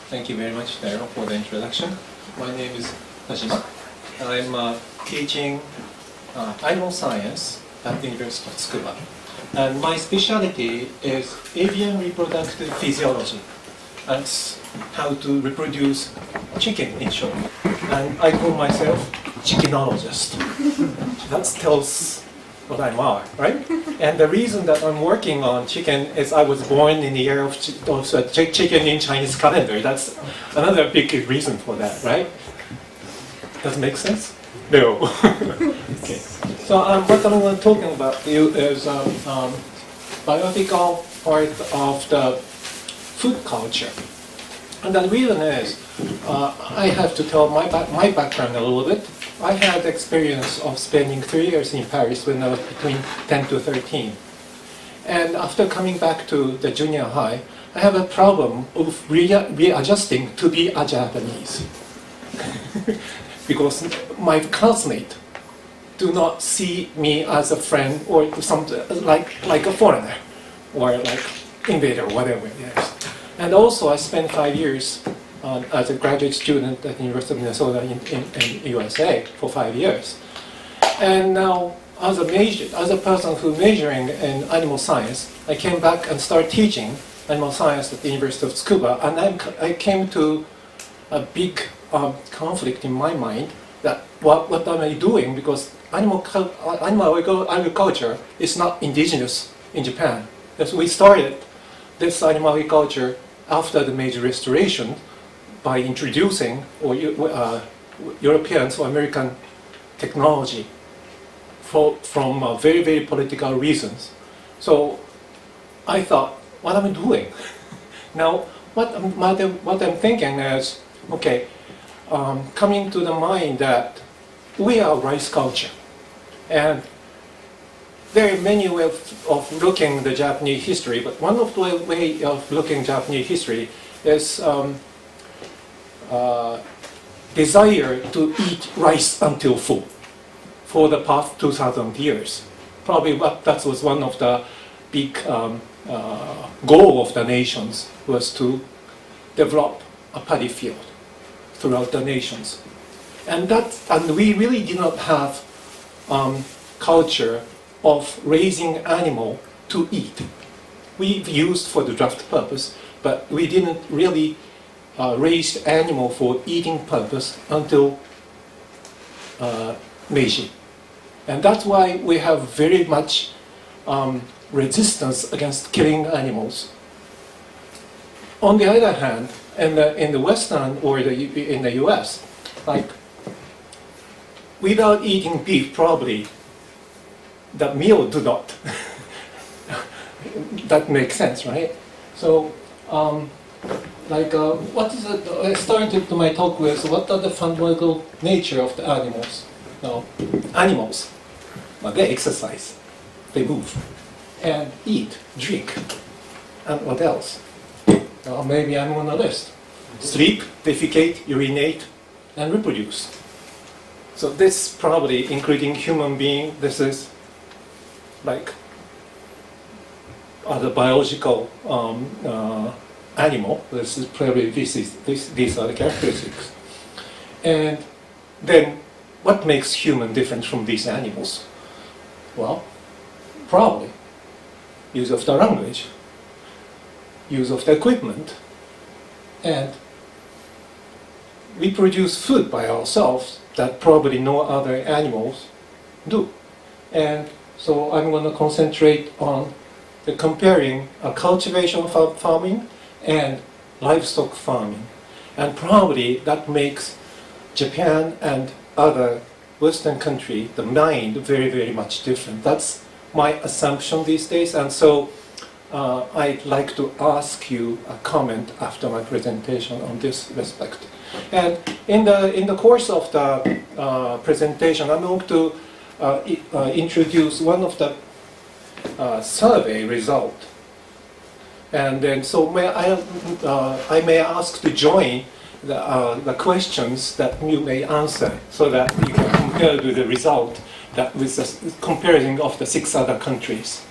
Thank you very much, Daryl, for the introduction. My name is Hajima. I'm teaching animal science at the University of Tsukuba. And my specialty is avian reproductive physiology. That's how to reproduce chicken, in short. And I call myself chickenologist. That tells what I are, right? And the reason that I'm working on chicken is I was born in the year of chicken in Chinese calendar. That's another big reason for that, right? Does it make sense? No. Okay. So what I'm talking about you is biological part of the food culture. And the reason is, I have to tell my background a little bit. I had experience of spending 3 years in Paris when I was between 10 to 13. And after coming back to the junior high, I have a problem of readjusting to be a Japanese. Because my classmates do not see me as a friend or something like a foreigner or like invader, whatever it is. And also I spent 5 years as a graduate student at the University of Minnesota in USA for 5 years. And now, as a person who majoring in animal science, I came back and started teaching animal science at the University of Tsukuba, and I came to a big conflict in my mind that what am I doing, because animal agriculture is not indigenous in Japan. Because we started this animal agriculture after the Meiji Restoration, by introducing Europeans or American technology from very, very political reasons. So I thought, what am I doing? Now, what I'm thinking is, okay, coming to the mind that we are rice culture. And there are many ways of looking at the Japanese history, but one of the ways of looking at Japanese history is desire to eat rice until full for the past 2,000 years. Probably that was one of the big goal of the nations, was to develop a paddy field throughout the nations. And we really did not have culture of raising animal to eat. We used for the draft purpose, but we didn't really raised animal for eating purpose until Meiji. And that's why we have very much resistance against killing animals. On the other hand, in the Western or in the US, like without eating beef, probably the meal do not. That makes sense, right? So, what is it? I started my talk with what are the fundamental nature of the animals? Now, animals, they exercise, they move, and eat, drink, and what else? Maybe I'm on a list. Sleep, defecate, urinate, and reproduce. So this probably, including human being, this is like other biological animal. This is probably these are the characteristics. And then, what makes human different from these animals? Well, probably use of the language, use of the equipment, and we produce food by ourselves that probably no other animals do. And so I'm going to concentrate on the comparing cultivation farming and livestock farming. And probably that makes Japan and other Western countries, the mind, very, very much different. That's my assumption these days. And so I'd like to ask you a comment after my presentation on this respect. And in the course of the presentation, I'm going to introduce one of the survey result. And then, so I may ask to join the questions that you may answer, so that you can compare with the result that with the comparison of the 6 other countries.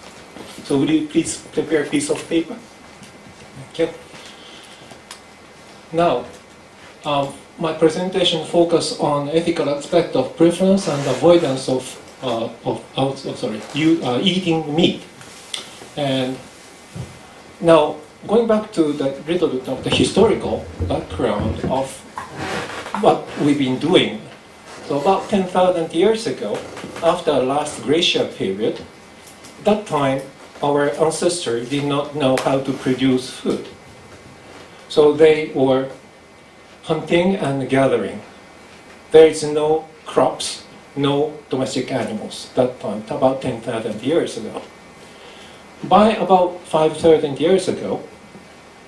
So would you please prepare a piece of paper? Okay. Now, my presentation focus on ethical aspect of preference and avoidance of eating meat. And now, going back to the little bit of the historical background of what we've been doing. So about 10,000 years ago, after the last glacial period, that time our ancestors did not know how to produce food. So they were hunting and gathering. There is no crops, no domestic animals that time, about 10,000 years ago. By about 5,000 years ago,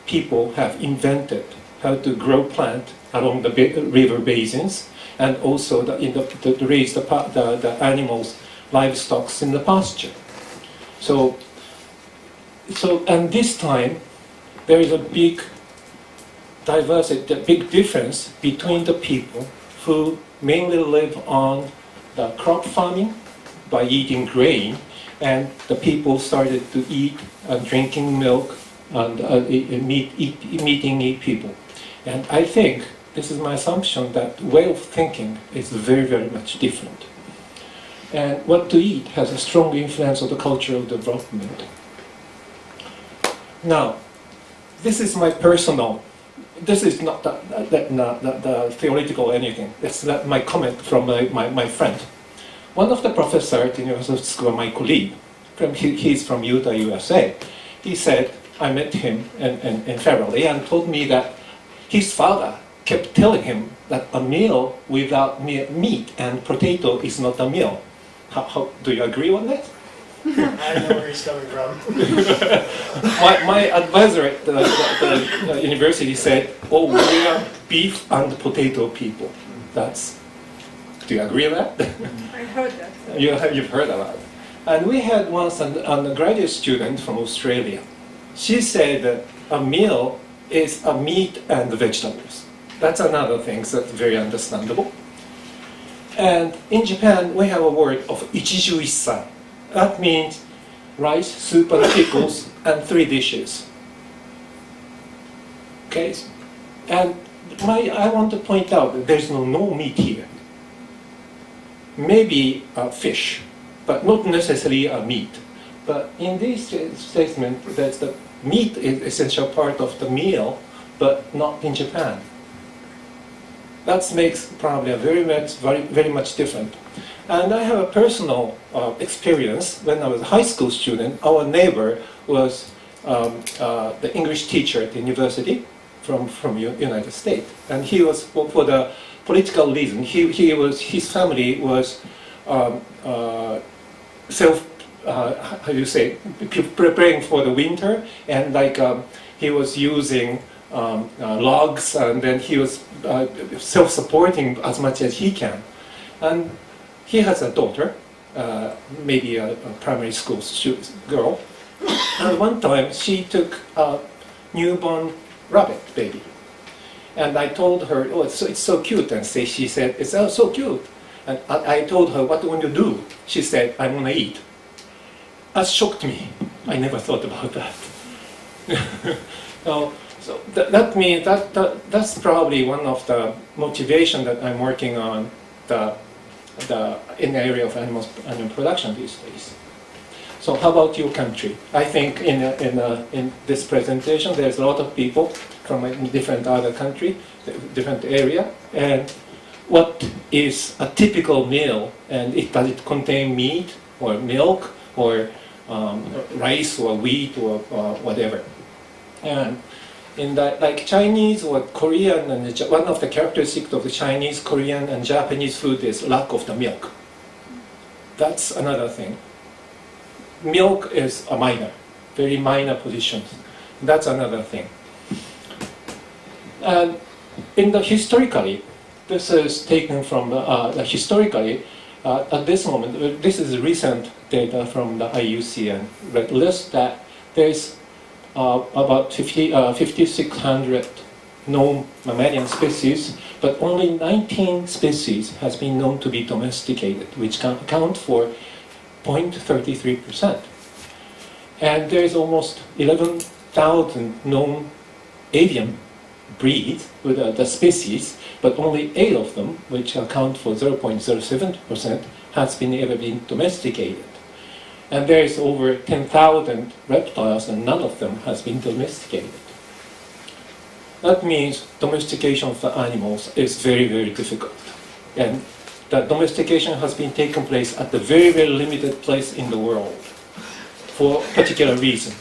people have invented how to grow plant along the river basins and also to raise the animals, livestock in the pasture. So and this time there is a big diversity, a big difference between the people who mainly live on the crop farming by eating grain, and the people started to eat and drinking milk and eating people. And I think, this is my assumption, that way of thinking is very, very much different. And what to eat has a strong influence on the cultural development. Now, this is my personal, this is not the theoretical or anything, it's my comment from my friend. One of the professors at the University of School, my colleague, he's from Utah, USA, he said, I met him in February and told me that his father kept telling him that a meal without meat and potato is not a meal. How do you agree on that? I know where he's coming from. my advisor at the university said, oh, we are beef and potato people. Do you agree with that? I heard that. You've heard about it. And we had once an undergraduate student from Australia. She said that a meal is a meat and vegetables. That's another thing that's very understandable. And in Japan, we have a word of ichiju issai. That means rice, soup, and pickles, and 3 dishes. Okay? And I want to point out that there's no meat here. Maybe fish, but not necessarily a meat. But in this statement, that's the meat is essential part of the meal, but not in Japan. That makes probably a very much different. And I have a personal experience. When I was a high school student, our neighbor was the English teacher at the university from United States. And he was, for the political reason, his family was preparing for the winter, and he was using logs, and then he was self-supporting as much as he can. And he has a daughter, maybe a primary school girl. And one time she took a newborn rabbit baby. And I told her, oh, it's so cute. And she said, it's so cute. And I told her, what do you want to do? She said, I'm going to eat. That shocked me. I never thought about that. So that means that's probably one of the motivation that I'm working on in the area of animal production these days. So how about your country? I think in this presentation there's a lot of people from different other country, different area, and what is a typical meal, and does it contain meat or milk or rice or wheat or whatever. And in that, like Chinese or Korean, and one of the characteristics of the Chinese, Korean, and Japanese food is lack of the milk. That's another thing. Milk is a very minor position. That's another thing. And historically, this is taken from historically. At this moment, this is recent data from the IUCN Red List that there's about 5,600 known mammalian species, but only 19 species has been known to be domesticated, which can account for 0.33%. And there is almost 11,000 known avian breeds, with the species, but only 8 of them, which account for 0.07%, has been ever been domesticated. And there is over 10,000 reptiles, and none of them has been domesticated. That means domestication of the animals is very, very difficult. And that domestication has been taking place at a very, very limited place in the world for a particular reason.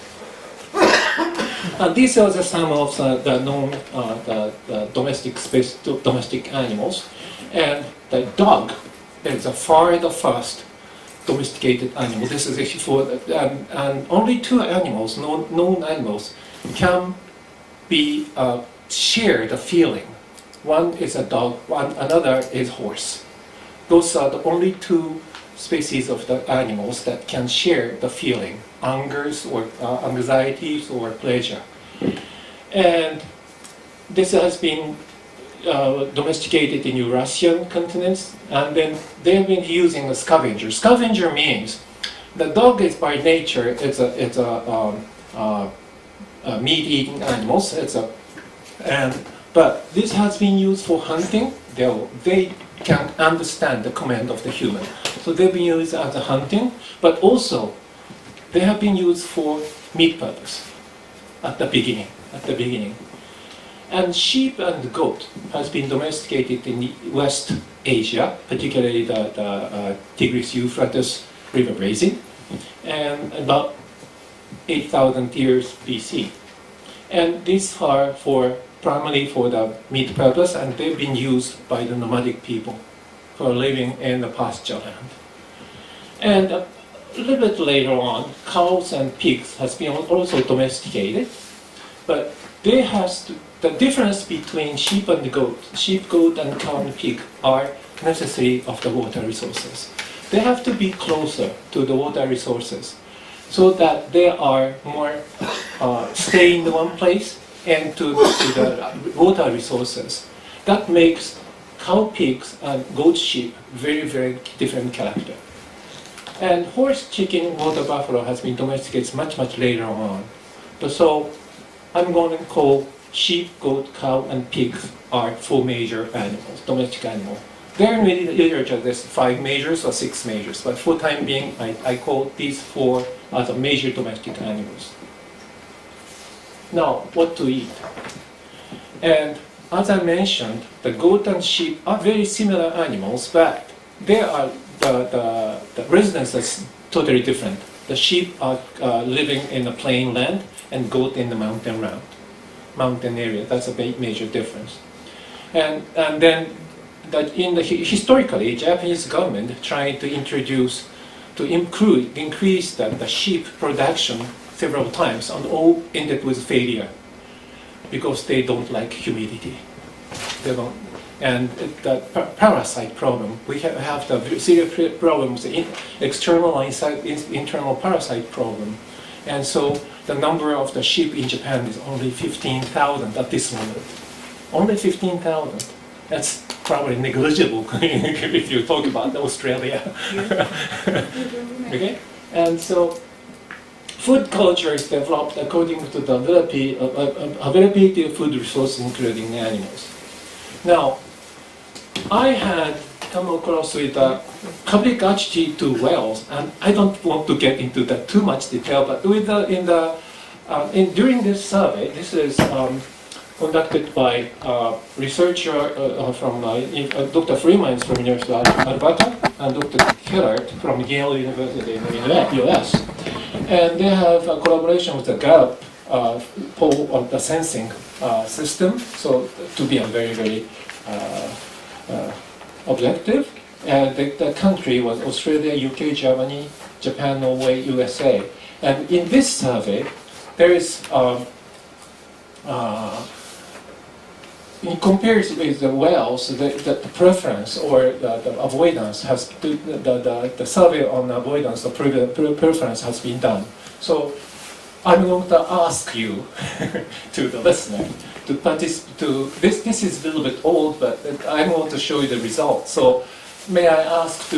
And these are some of the known the domestic animals. And the dog is the first domesticated animal. This is actually for, and only 2 animals, known animals, can be share the feeling. One is a dog, another is horse. Those are the only 2 species of the animals that can share the feeling, angers or anxieties or pleasure. And this has been domesticated in Eurasian continents, and then they've been using a scavenger. Scavenger means the dog is by nature it's a meat-eating animals. But this has been used for hunting. They can understand the command of the human, so they've been used as a hunting. But also, they have been used for meat purpose at the beginning. And sheep and goat has been domesticated in West Asia, particularly the Tigris-Euphrates River basin, and about 8,000 years BC. And these are primarily for the meat purpose, and they've been used by the nomadic people for living in the pasture land. And a little bit later on, cows and pigs has been also domesticated, but the difference between sheep, goat, and cow and pig are necessary of the water resources. They have to be closer to the water resources so that they are more stay in one place and to the water resources. That makes cow, pigs, and goat, sheep very, very different character. And horse, chicken, water buffalo has been domesticated much, much later on. So I'm going to call sheep, goat, cow, and pigs are 4 major animals, domestic animals. There in the literature there's 5 majors or 6 majors, but for time being I call these 4 as a major domestic animals. Now, what to eat? And as I mentioned, the goat and sheep are very similar animals, but they are the residence is totally different. The sheep are living in the plain land, and goat in the mountain area. That's a major difference. And then historically, Japanese government tried to increase the sheep production several times, and all ended with failure because they don't like humidity. They don't, and the parasite problem. We have the serious problems, external and internal parasite problem, and so the number of the sheep in Japan is only 15,000 at this moment. Only 15,000. That's probably negligible if you talk about Australia. Okay, and so food culture is developed according to the availability of food resources, including animals. Now, I had come across with a public attitude to whales, and I don't want to get into that too much detail, but during this survey, this is conducted by a researcher from Dr. Freeman from University of Alberta and Dr. Kellert from Yale University in the US. And they have a collaboration with the Gallup poll of the sensing system, so to be a very, very objective. And the country was Australia, UK, Germany, Japan, Norway, USA. And in this survey, there is, in comparison with the whales, the preference or the avoidance has, the survey on avoidance, the preference has been done. So I'm going to ask you, to the listener, to participate. This is a little bit old, but I'm going to show you the results. So may I ask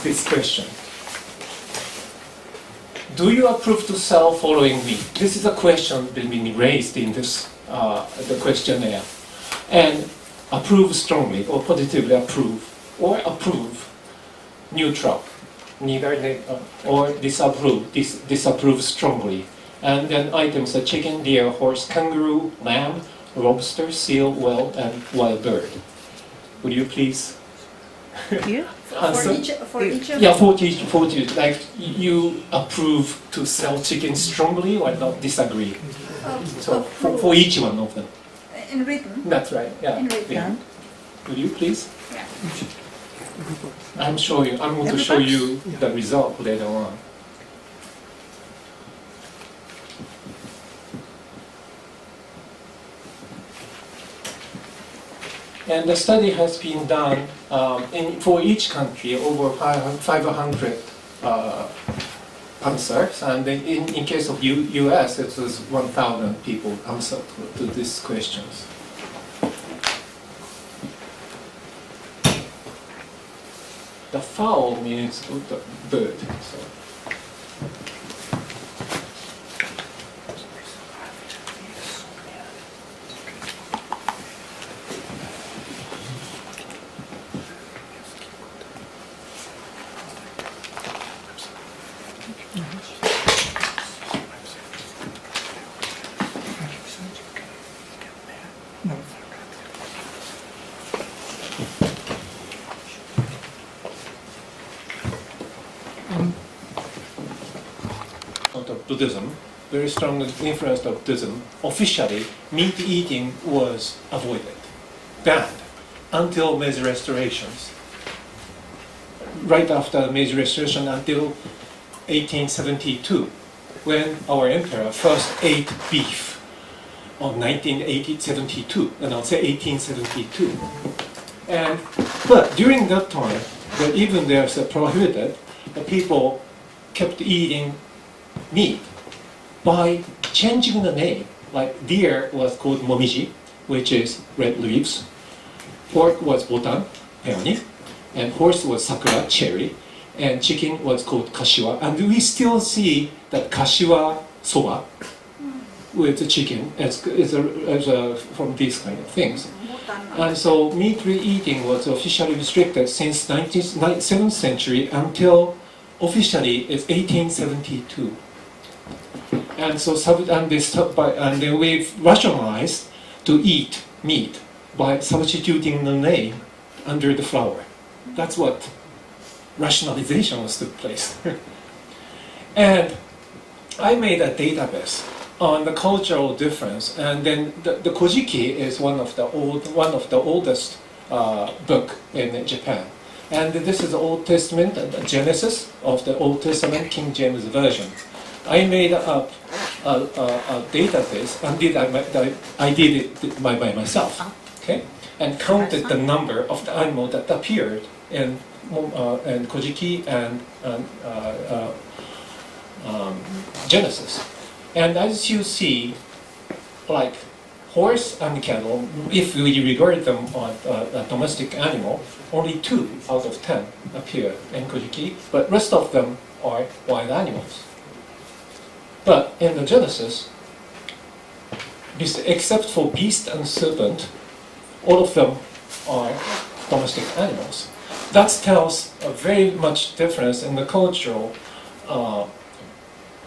this question? Do you approve to sell following me? This is a question that being raised in this the questionnaire and approve strongly or positively approve or approve neutral, neither or disapprove strongly. And then items are chicken, deer, horse, kangaroo, lamb, lobster, seal, whale, and wild bird. Would you please You? answer? For each of Yeah, for each, like you approve to sell chicken strongly or not disagree? So for each one of them. in written. That's right, yeah. In written. Yeah. Would you please? Yeah. I'm going to show you the result later on. And the study has been done for each country, over 500 answers, and in case of US, it was 1,000 people answered to these questions. The fowl means the bird. So. Of Buddhism, very strong influence of Buddhism, officially meat eating was avoided, banned, until Meiji restorations. Right after the Meiji restoration until 1872, when our emperor first ate beef on 1872, and I'll say 1872. But during that time, even there's a prohibited, the people kept eating meat by changing the name. Like deer was called momiji, which is red leaves. Pork was botan, peony, and horse was sakura, cherry, and chicken was called kashiwa. And we still see that kashiwa soba with the chicken from these kind of things. And so meat eating was officially restricted since 7th century until officially it's 1872. And so then we've rationalized to eat meat by substituting the name under the flower. That's what rationalization was took place. And I made a database on the cultural difference, and then the Kojiki is one of the oldest book in Japan. And this is the Old Testament, the Genesis of the Old Testament King James Version. I made up a database and I did it by myself, okay, and counted the number of the animal that appeared in Kojiki and Genesis. And as you see, like horse and cattle, if we regard them as a domestic animal, only 2 out of 10 appear in Kojiki, but rest of them are wild animals. But in the Genesis, except for beast and serpent, all of them are domestic animals. That tells a very much difference in the cultural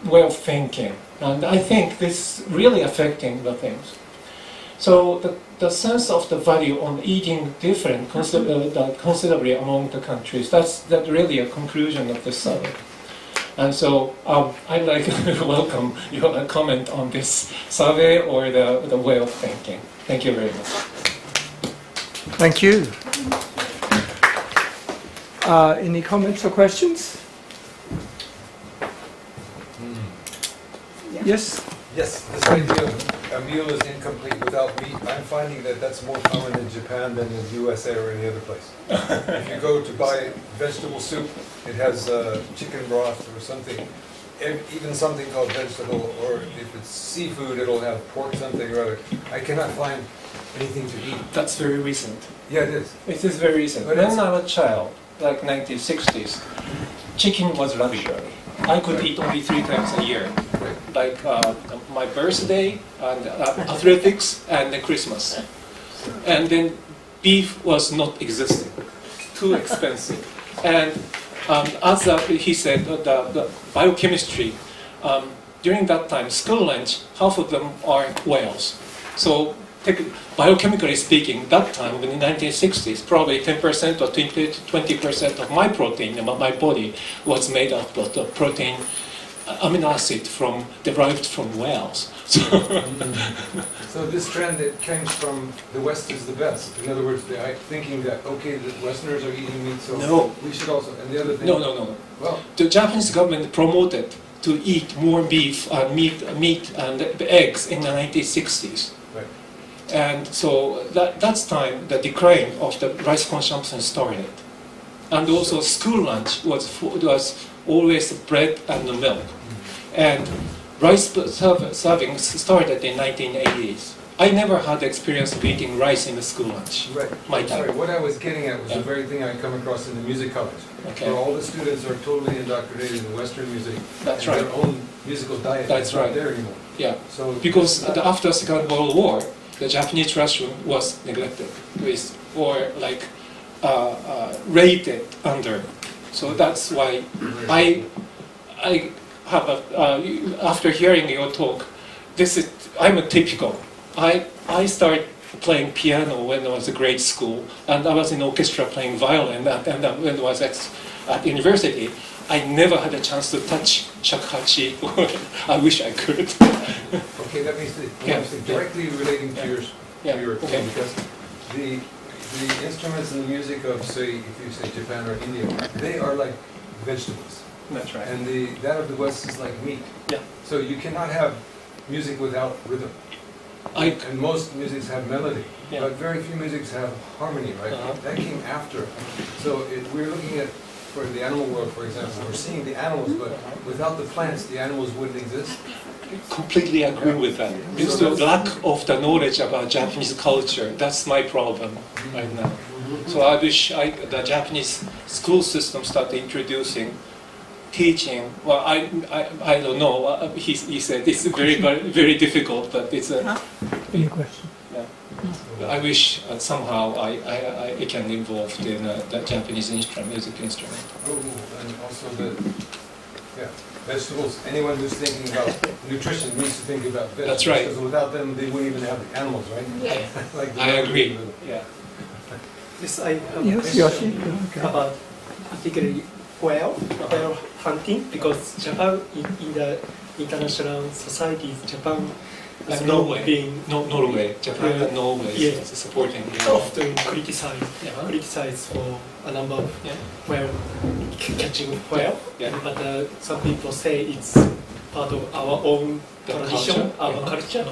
way of thinking. And I think this is really affecting the things. So the sense of the value on eating different considerably among the countries, that's really a conclusion of this survey. And so I'd like to welcome your comment on this survey or the way of thinking. Thank you very much. Thank you. Any comments or questions? Yes? Yes, this idea of a meal is incomplete without meat, I'm finding that that's more common in Japan than in the USA or any other place. If you go to buy vegetable soup, it has chicken broth or something, even something called vegetable, or if it's seafood, it'll have pork something or other. I cannot find anything to eat. That's very recent. Yeah, it is. It is very recent. But When I was a child, like 1960s, chicken was luxury. I could eat only 3 times a year, like my birthday and athletics and then Christmas. And then beef was not existing, too expensive. And as he said, the biochemistry, during that time, school lunch, half of them are whales. So biochemically speaking, that time in the 1960s, probably 10% or 20% of my protein in my body was made up of the protein amino acid derived from whales. So this trend that comes from the West is the best. In other words, they're thinking that, okay, the Westerners are eating meat, so No. we should also, and the other thing. No. Well, The Japanese government promoted to eat more beef, meat and eggs in the 1960s. right. And so that's time the decline of the rice consumption started. And also school lunch was always bread and milk. And rice servings started in 1980s. I never had the experience of eating rice in the school lunch. Right. My Sorry, time. what I was getting at was the Yeah. very thing I come across in the music college. Okay. Where all the students are totally indoctrinated in Western music. That's and right. Their own musical diet That's is not right. there anymore. Yeah. So Because after Second World War, the Japanese tradition was neglected, or like rated under. So that's why I have after hearing your talk, I'm a typical. I started playing piano when I was in grade school, and I was in orchestra playing violin, and when I was at university, I never had a chance to touch shakuhachi. I wish I could. Okay, that means that Yeah. directly relating to your Yeah, your okay. because the instruments and the music of, say, if you say Japan or India, they are like vegetables, That's right. and that of the West is like meat. Yeah. So you cannot have music without rhythm. And most musics have melody, Yeah. but very few musics have harmony, right? Uh-huh. That came after. So we're looking at, for the animal world, for example, we're seeing the animals, but without the plants, the animals wouldn't exist. Completely agree with that. It's the lack of the knowledge about Japanese culture. That's my problem right now. So I wish the Japanese school system started introducing teaching. Well, I don't know. He said it's very difficult, but it's a. Any question? Yeah. I wish somehow I can involved in the Japanese music instrument. Oh, and also vegetables. Anyone who's thinking about nutrition needs to think about vegetables. That's right. Because without them, they wouldn't even have the animals, right? Yes. Like the I agree. Yeah. Yes, I have a Yes, question Yoshi. Okay. about particularly whale hunting, because Japan in the international societies, Japan has And not Norway. been Norway. Japan and Norway Yeah. is supporting. often criticized Yeah. for a number of Yeah. whale catching whale. Yeah. But some people say it's part of our own The tradition, culture. our Yeah. culture.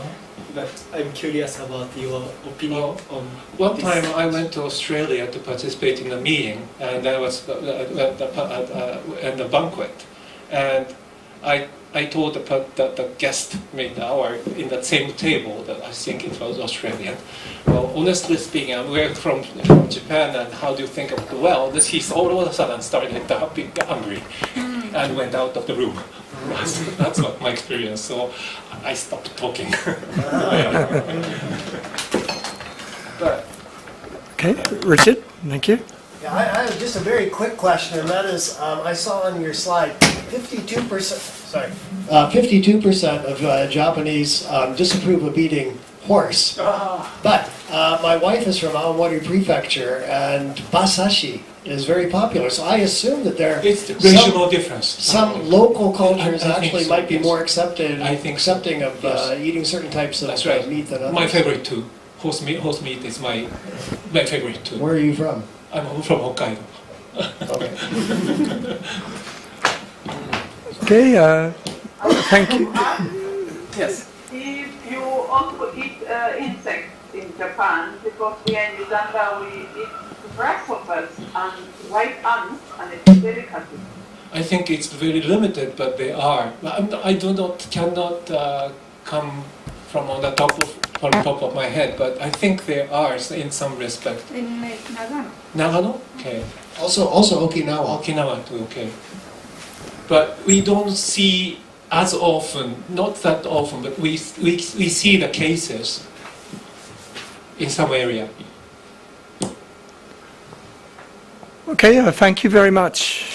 But I'm curious about your opinion on One this. time I went to Australia to participate in a meeting, and I was at the banquet, and I told the guest in that same table that I think it was Australian. Well, honestly speaking, we're from Japan, and how do you think of the well? He all of a sudden started being angry and went out of the room. That's what my experience. So I stopped talking. But Okay, Richard, thank you. Yeah, I have just a very quick question, and that is, I saw on your slide, 52%, sorry, 52% of Japanese disapprove of eating horse. But my wife is from Aomori Prefecture, and basashi is very popular, so I assume that there It's the regional difference. some local cultures I think actually so, might be yes. more accepted, I think so. accepting of Yes. eating certain types of That's right. meat than others. My favorite too. Horse meat is my favorite too. Where are you from? I'm from Hokkaido. Okay. Okay, thank you. yes, If you also eat insects in Japan, because we in Uganda we eat grasshoppers and white ants, and it's a delicacy. I think it's very limited, but they are. I cannot come from top of my head, but I think they are in some respect. In Nagano. Nagano? Okay. Also Okinawa. Okinawa too, okay. but we don't see as often, not that often, but we see the cases in some area. Okay, thank you very much.